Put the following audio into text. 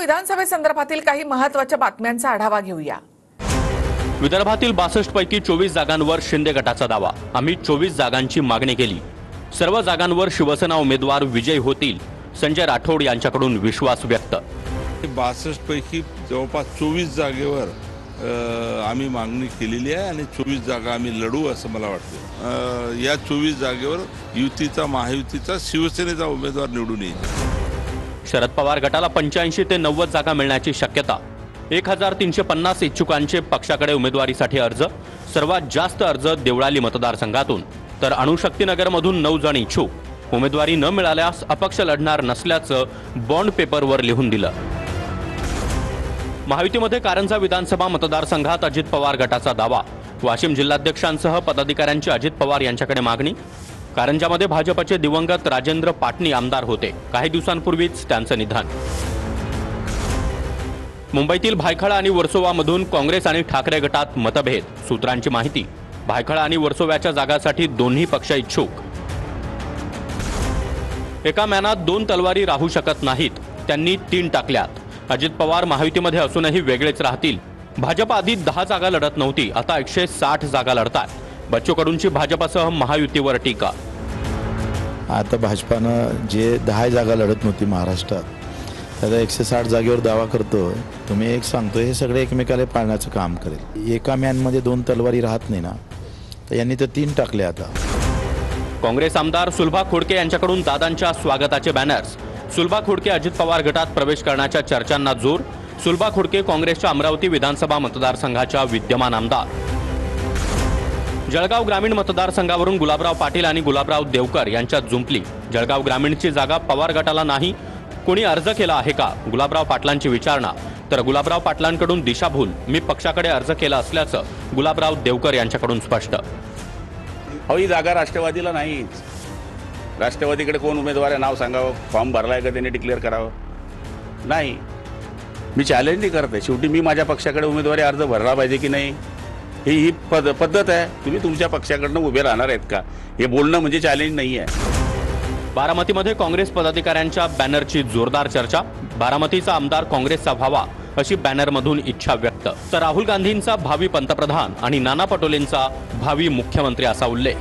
विधानसभेसंदर्भातील काही महत्त्वाच्या बातम्यांचा आढावा घेऊया। विदर्भातील 62 पैकी 24 जागांवर शिंदे गटाचा दावा। आम्ही 24 जागांची मागणी केली। सर्व जागांवर शिवसेना उमेदवार विजयी होतील। संजय राठोड यांच्याकडून विश्वास व्यक्त। 62 पैकी जवळपास 24 जागेवर आम्ही मागणी केलेली आहे आणि 24 जागा आम्ही लढू असं मला वाटतं। या 24 जागेवर युतीचा महायुतीचा शिवसेनेचा उमेदवार निवडून येईल। शरद पवार गटाला 85 ते 90 जागा मिळण्याची शक्यता। 1350 इच्छुकांचे पक्षाकडे उमेदवारीसाठी अर्ज। सर्वात जास्त अर्ज देवळाली मतदारसंघातून, तर अणुशक्तीनगरमधून 9 जण इच्छुक। उमेदवारी न मिळाल्यास अपक्ष लढणार नसल्याचं बॉन्ड पेपरवर लिहून दिलं। महायुतीमध्ये कारंजा विधानसभा मतदारसंघात अजित पवार गटाचा दावा। वाशिम जिल्हाध्यक्षांसह पदाधिकाऱ्यांची अजित पवार यांच्याकडे मागणी। कारंजामध्ये भाजपचे दिवंगत राजेंद्र पाटणी आमदार होते। काही दिवसांपूर्वीच त्यांचं निधन। मुंबईतील भायखळा आणि वर्सोवामधून काँग्रेस आणि ठाकरे गटात मतभेद। सूत्रांची माहिती, भायखळा आणि वर्सोव्याच्या जागांसाठी दोन्ही पक्ष इच्छुक। एका मॅनात 2 तलवारी राहू शकत नाहीत, त्यांनी 3 टाकल्यात। अजित पवार महायुतीमध्ये असूनही वेगळेच राहतील। भाजप आधी 10 जागा लढत नव्हती, आता 160 जागा लढतात। बच्चू कडूंची भाजपसह महायुतीवर टीका। आता भाजपानं जे 10 जागा लढत नव्हती महाराष्ट्रात, त्याचा 160 जागेवर दावा करतो। तुम्ही एक सांगतो, हे सगळे एकमेकाला पाळण्याचं काम करेल। एका मॅनमध्ये 2 तलवारी राहत नाही ना, तर यांनी तर 3 टाकले। आता काँग्रेस आमदार सुलभा खोडके यांच्याकडून दादांच्या स्वागताचे बॅनर्स। सुलभा खोडके अजित पवार गटात प्रवेश करण्याच्या चर्चांना जोर। सुलभा खोडके काँग्रेसच्या अमरावती विधानसभा मतदारसंघाच्या विद्यमान आमदार। जळगाव ग्रामीण मतदारसंघावरून गुलाबराव पाटील आणि गुलाबराव देवकर यांच्यात जुंपली। जळगाव ग्रामीणची जागा पवार गटाला नाही, कोणी अर्ज केला आहे का, गुलाबराव पाटलांची विचारणा। तर गुलाबराव पाटलांकडून दिशाभूल, मी पक्षाकडे अर्ज केला असल्याचं गुलाबराव देवकर यांच्याकडून स्पष्ट। ही जागा राष्ट्रवादीला नाहीच। राष्ट्रवादीकडे कोण उमेदवार आहे नाव सांगावं, फॉर्म भरलाय का त्यांनी डिक्लेअर करावं? नाही, मी चॅलेंज नाही करते। शेवटी मी माझ्या पक्षाकडे उमेदवारी अर्ज भरला पाहिजे की नाही, ही पद्धत आहे। तुम्ही तुमच्या पक्षाकडनं उभे राहणार आहेत का, हे बोलणं म्हणजे चॅलेंज नाही आहे। बारामतीमध्ये काँग्रेस पदाधिकाऱ्यांच्या बॅनरची जोरदार चर्चा। बारामतीचा आमदार काँग्रेसचा व्हावा अशी बॅनरमधून इच्छा व्यक्त। तर राहुल गांधींचा भावी पंतप्रधान आणि नाना पटोलेंचा भावी मुख्यमंत्री असा उल्लेख।